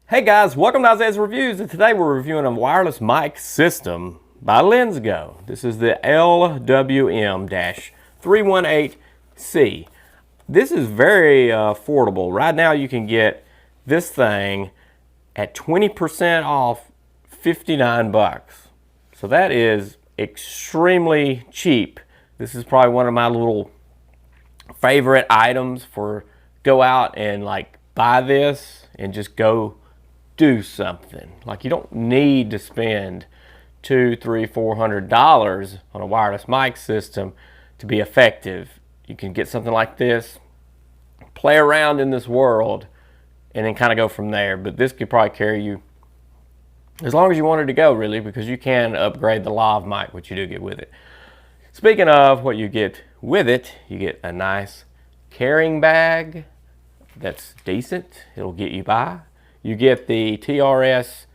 Hey guys, welcome to Isaiah's Reviews, and today we're reviewing a wireless mic system by LENSGO. This is the LWM-318C. This is very affordable. Right now you can get this thing at 20% off, 59 bucks. So that is extremely cheap. This is probably one of my little favorite items for go out and like buy this and just go do something. Like, you don't need to spend $200, $300, $400 on a wireless mic system to be effective. You can get something like this, play around in this world, and then kind of go from there. But this could probably carry you as long as you wanted to go, really, because you can upgrade the lav mic, which you do get with it. Speaking of what you get with it, you get a nice carrying bag that's decent. It'll get you by. You get the TRS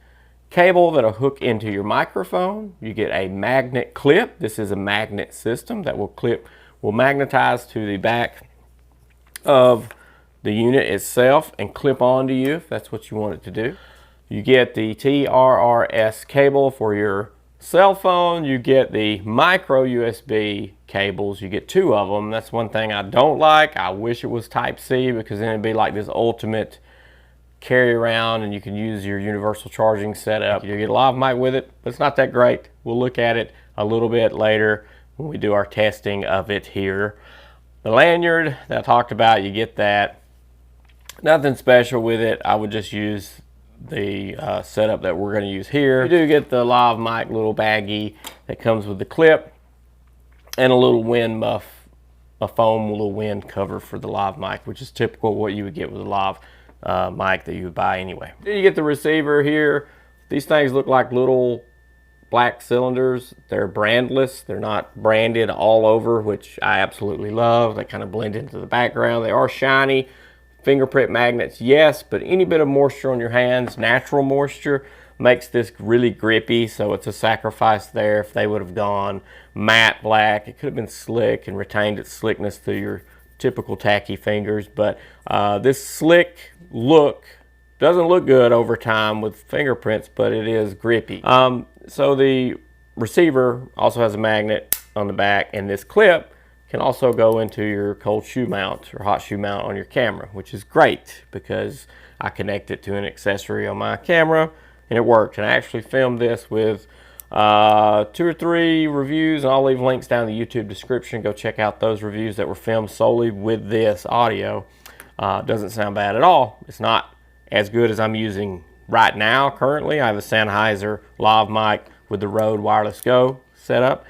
cable that'll hook into your microphone. You get a magnet clip. This is a magnet system that will magnetize to the back of the unit itself and clip onto you if that's what you want it to do. You get the TRRS cable for your cell phone. You get the micro USB cables. You get two of them. That's one thing I don't like. I wish it was Type-C, because then it'd be like this ultimate carry around and you can use your universal charging setup. You get a lav mic with it, but it's not that great. We'll look at it a little bit later when we do our testing of it here. The lanyard that I talked about, you get that. Nothing special with it. I would just use the setup that we're going to use here. You do get the lav mic little baggie that comes with the clip and a little wind muff, a foam little wind cover for the lav mic, which is typical what you would get with a lav mic that you would buy anyway. Then you get the receiver here. These things look like little black cylinders. They're brandless. They're not branded all over, which I absolutely love. They kind of blend into the background. They are shiny. Fingerprint magnets, yes, but any bit of moisture on your hands, natural moisture, makes this really grippy, so it's a sacrifice there. If they would have gone matte black, it could have been slick and retained its slickness through your typical tacky fingers, but this slick look doesn't look good over time with fingerprints, but it is grippy. So the receiver also has a magnet on the back, and this clip can also go into your cold shoe mount or hot shoe mount on your camera, which is great because I connect it to an accessory on my camera and it worked. And I actually filmed this with 2 or 3 reviews, and I'll leave links down in the YouTube description. Go check out those reviews that were filmed solely with this audio. Doesn't sound bad at all. It's not as good as I'm using right now currently. I have a Sennheiser lav mic with the Rode Wireless Go setup.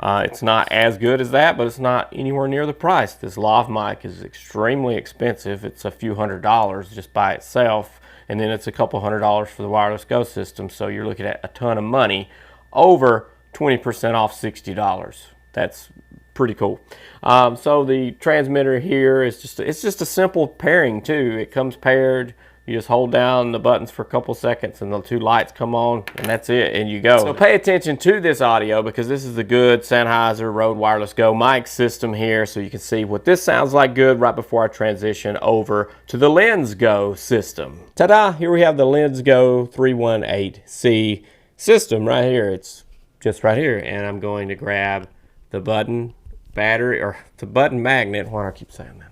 It's not as good as that, but it's not anywhere near the price. This lav mic is extremely expensive. It's a few $100s just by itself, and then it's a couple $100s for the Wireless Go system, so you're looking at a ton of money, over 20% off $60. That's pretty cool. So the transmitter here is it's just a simple pairing too. It comes paired. You just hold down the buttons for a couple seconds and the 2 lights come on, and that's it, and you go. So pay attention to this audio, because this is the good Sennheiser Rode Wireless Go mic system here, so you can see what this sounds like good right before I transition over to the LENSGO system. Ta-da! Here we have the LENSGO 318C system right here. It's just right here, and I'm going to grab the button battery, or the button magnet, why do I keep saying that?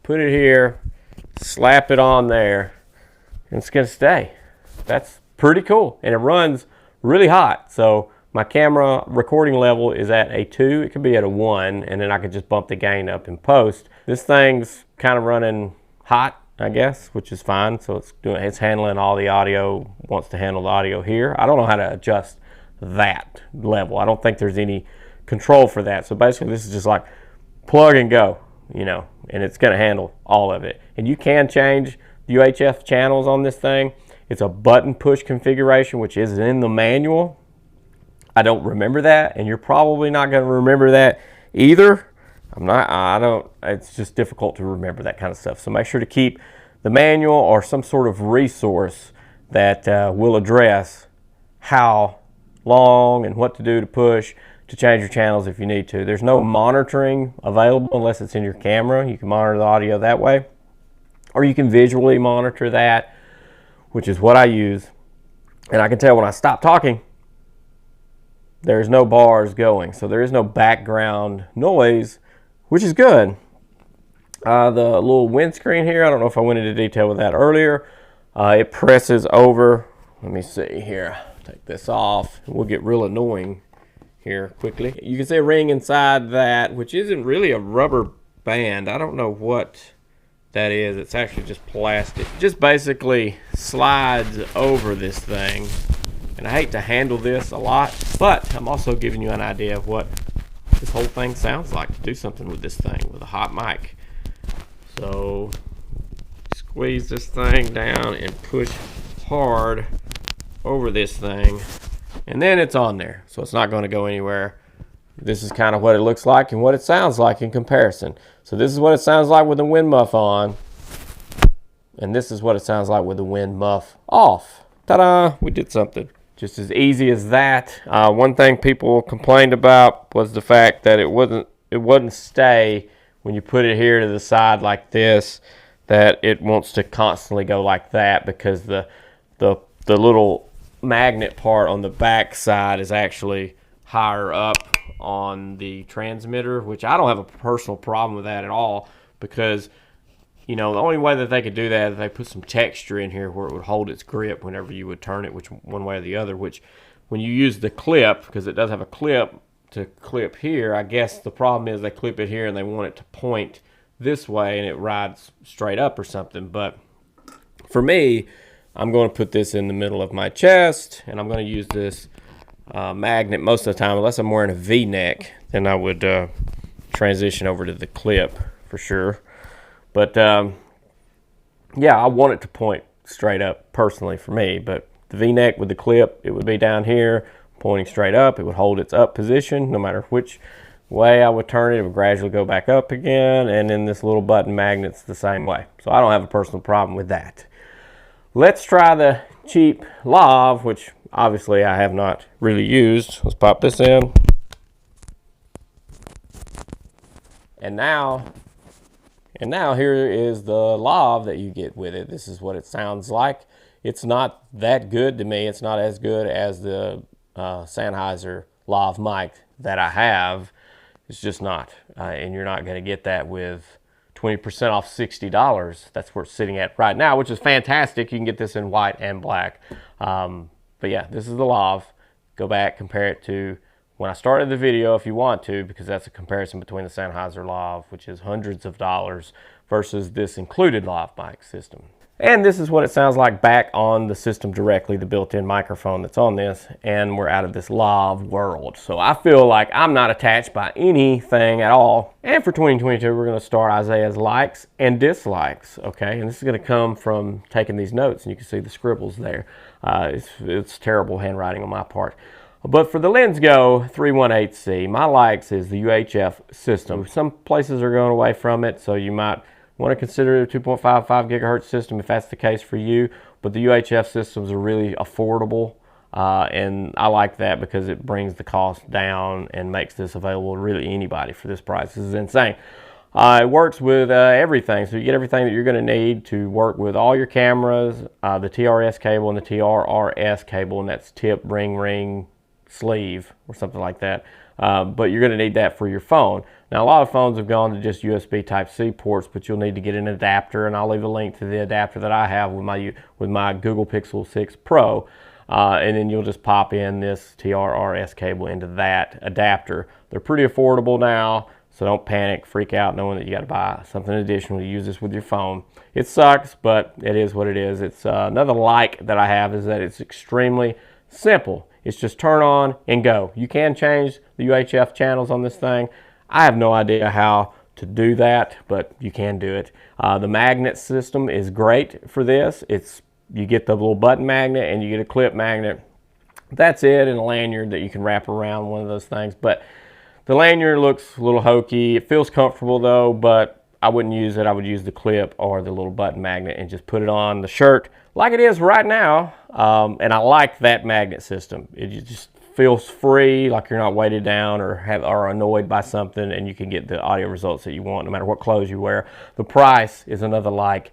Put it here, slap it on there, and it's gonna stay. That's pretty cool, and it runs really hot. So my camera recording level is at a 2. It could be at a 1, and then I could just bump the gain up in post. This thing's kind of running hot, I guess, which is fine. So it's handling all the audio, wants to handle the audio here. I don't know how to adjust that level. I don't think there's any control for that. So basically this is just like plug and go, you know, and it's gonna handle all of it. And you can change UHF channels on this thing. It's a button push configuration, which is in the manual. I don't remember that, and you're probably not going to remember that either. It's just difficult to remember that kind of stuff. So make sure to keep the manual or some sort of resource that will address how long and what to do to push to change your channels if you need to. There's no monitoring available unless it's in your camera. You can monitor the audio that way, or you can visually monitor that which is what I use. And I can tell when I stop talking, there's no bars going. So there is no background noise, which is good. The little windscreen here, I don't know if I went into detail with that earlier. It presses over. Let me see here. Take this off. We'll get real annoying here quickly. You can see a ring inside that, which isn't really a rubber band. I don't know what that is. It's actually just plastic. Just basically slides over this thing. And I hate to handle this a lot, but I'm also giving you an idea of what this whole thing sounds like to do something with this thing with a hot mic. So squeeze this thing down and push hard over this thing, and then it's on there, so it's not going to go anywhere. This is kind of what it looks like and what it sounds like in comparison. So this is what it sounds like with the wind muff on, and this is what it sounds like with the wind muff off. Ta-da! We did something. Just as easy as that. One thing people complained about was the fact that it wouldn't stay when you put it here to the side like this, that it wants to constantly go like that, because the little magnet part on the back side is actually higher up on the transmitter, which I don't have a personal problem with that at all, because you know, the only way that they could do that is they put some texture in here where it would hold its grip whenever you would turn it, which one way or the other, which when you use the clip, because it does have a clip to clip here, I guess the problem is they clip it here and they want it to point this way and it rides straight up or something. But for me, I'm going to put this in the middle of my chest, and I'm going to use this magnet most of the time. Unless I'm wearing a V-neck, then I would transition over to the clip for sure. But yeah, I want it to point straight up personally for me. But the V-neck with the clip, it would be down here pointing straight up. It would hold its up position no matter which way I would turn it. It would gradually go back up again, and then this little button magnet's the same way. So I don't have a personal problem with that. Let's try the cheap Lav, which obviously I have not really used. Let's pop this in. And now here is the Lav that you get with it. This is what it sounds like. It's not that good to me. It's not as good as the Sennheiser Lav mic that I have. It's just not. And you're not going to get that with 20% off $60. That's where it's sitting at right now, which is fantastic. You can get this in white and black. But yeah, this is the Lav. Go back, compare it to when I started the video if you want to, because that's a comparison between the Sennheiser Lav, which is hundreds of dollars, versus this included Lav mic system. And this is what it sounds like back on the system directly, the built-in microphone that's on this, and we're out of this Lav world. So I feel like I'm not attached by anything at all. And for 2022, we're gonna start Isaiah's likes and dislikes, okay? And this is gonna come from taking these notes, and you can see the scribbles there. It's terrible handwriting on my part. But for the LENSGO 318C, my likes is the UHF system. Some places are going away from it, so you might want to consider a 2.55 gigahertz system if that's the case for you. But the UHF systems are really affordable, and I like that because it brings the cost down and makes this available to really anybody for this price. This is insane. It works with everything, so you get everything that you're going to need to work with all your cameras, the TRS cable and the TRRS cable, and that's tip, ring, sleeve, or something like that. But you're going to need that for your phone. Now, a lot of phones have gone to just USB Type-C ports, but you'll need to get an adapter, and I'll leave a link to the adapter that I have with my Google Pixel 6 Pro, and then you'll just pop in this TRRS cable into that adapter. They're pretty affordable now, so don't panic, freak out knowing that you got to buy something additional to use this with your phone. It sucks, but it is what it is. It's another like that I have is that it's extremely simple. It's just turn on and go. You can change the UHF channels on this thing. I have no idea how to do that, but you can do it. The magnet system is great for this. You get the little button magnet and you get a clip magnet. That's it, and a lanyard that you can wrap around one of those things. But the lanyard looks a little hokey. It feels comfortable though, but I wouldn't use it. I would use the clip or the little button magnet and just put it on the shirt like it is right now. And I like that magnet system. It just feels free, like you're not weighted down or are annoyed by something, and you can get the audio results that you want no matter what clothes you wear. The price is another like.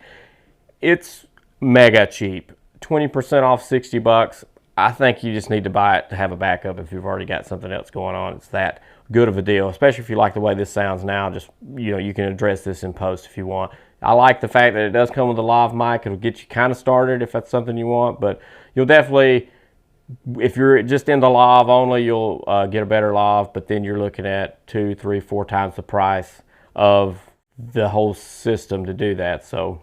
It's mega cheap. 20% off 60 bucks. I think you just need to buy it to have a backup if you've already got something else going on. It's that good of a deal, especially if you like the way this sounds now. Just, you know, you can address this in post if you want. I like the fact that it does come with a lav mic. It'll get you kind of started if that's something you want, but you'll definitely, if you're just into lav only, you'll get a better lav, but then you're looking at 2, 3, 4 times the price of the whole system to do that. So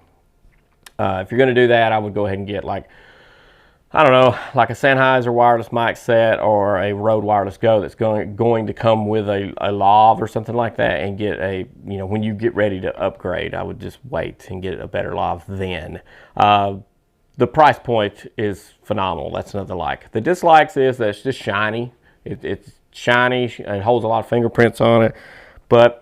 if you're going to do that, I would go ahead and get, like, I don't know, like a Sennheiser wireless mic set or a Rode Wireless Go that's going to come with a lav or something like that, and get a, you know, when you get ready to upgrade, I would just wait and get a better lav then. The price point is phenomenal. That's another like. The dislikes is that it's just shiny. It's shiny. It holds a lot of fingerprints on it, but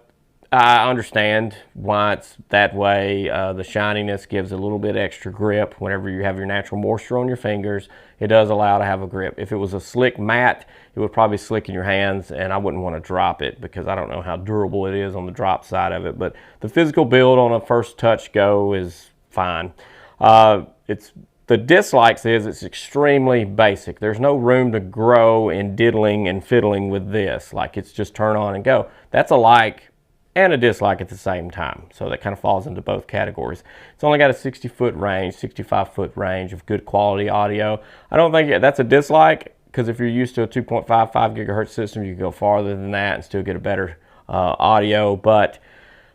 I understand why it's that way. The shininess gives a little bit extra grip whenever you have your natural moisture on your fingers. It does allow to have a grip. If it was a slick matte, it would probably slick in your hands, and I wouldn't want to drop it because I don't know how durable it is on the drop side of it. But the physical build on a first touch go is fine. The dislikes is it's extremely basic. There's no room to grow in diddling and fiddling with this. Like, it's just turn on and go. That's a like and a dislike at the same time. So that kind of falls into both categories. It's only got a 60-foot range, 65-foot range of good quality audio. I don't think that's a dislike, because if you're used to a 2.55 gigahertz system, you can go farther than that and still get a better audio. But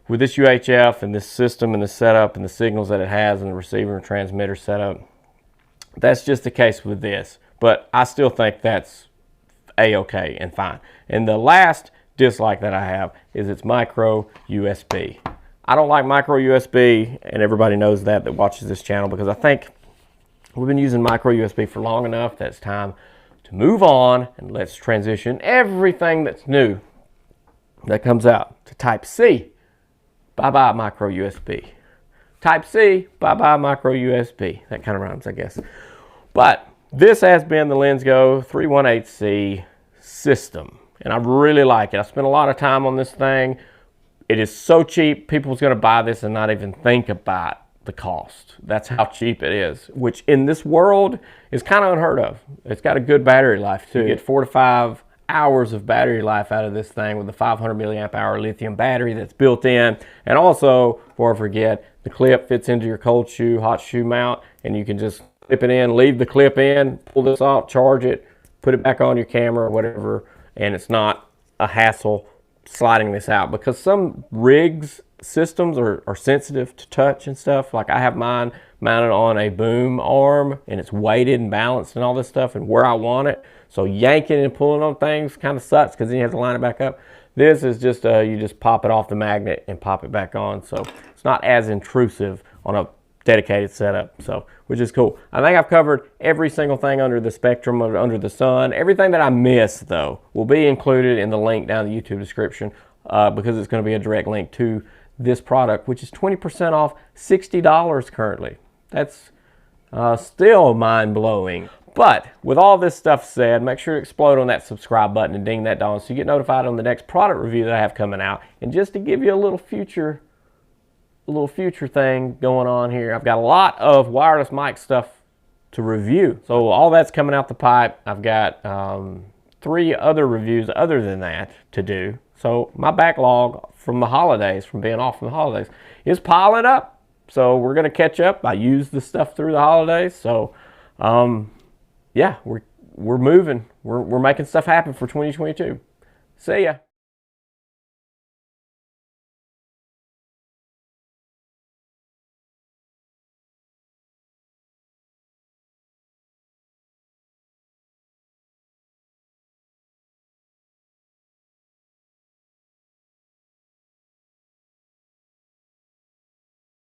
with this UHF and this system and the setup and the signals that it has and the receiver and transmitter setup, that's just the case with this. But I still think that's A-okay and fine. And the last dislike that I have is it's micro USB. I don't like micro USB, and everybody knows that watches this channel, because I think we've been using micro USB for long enough that it's time to move on, and let's transition everything that's new that comes out to Type-C. Bye-bye micro USB. Type-C, bye-bye micro USB. That kind of rhymes, I guess. But this has been the LENSGO 318C system, and I really like it. I spent a lot of time on this thing. It is so cheap, people's going to buy this and not even think about the cost. That's how cheap it is, which in this world is kind of unheard of. It's got a good battery life too. You get 4 to 5 hours of battery life out of this thing with a 500 milliamp hour lithium battery that's built in. And also, before I forget, the clip fits into your cold shoe, hot shoe mount, and you can just clip it in, leave the clip in, pull this off, charge it, put it back on your camera or whatever, and it's not a hassle sliding this out, because some rigs systems are sensitive to touch and stuff. Like, I have mine mounted on a boom arm, and it's weighted and balanced and all this stuff and where I want it, so yanking and pulling on things kind of sucks, because then you have to line it back up. This is just you just pop it off the magnet and pop it back on, so it's not as intrusive on a dedicated setup, so, which is cool. I think I've covered every single thing under the spectrum of under the sun. Everything that I missed, though, will be included in the link down in the YouTube description, because it's going to be a direct link to this product, which is 20% off, $60 currently. That's still mind-blowing. But with all this stuff said, make sure to explode on that subscribe button and ding that bell so you get notified on the next product review that I have coming out. And just to give you a little future thing going on here, I've got a lot of wireless mic stuff to review. So all that's coming out the pipe. I've got 3 other reviews other than that to do. So my backlog from the holidays, from being off from the holidays, is piling up. So we're going to catch up. I used the stuff through the holidays. So yeah, we're moving. We're making stuff happen for 2022. See ya.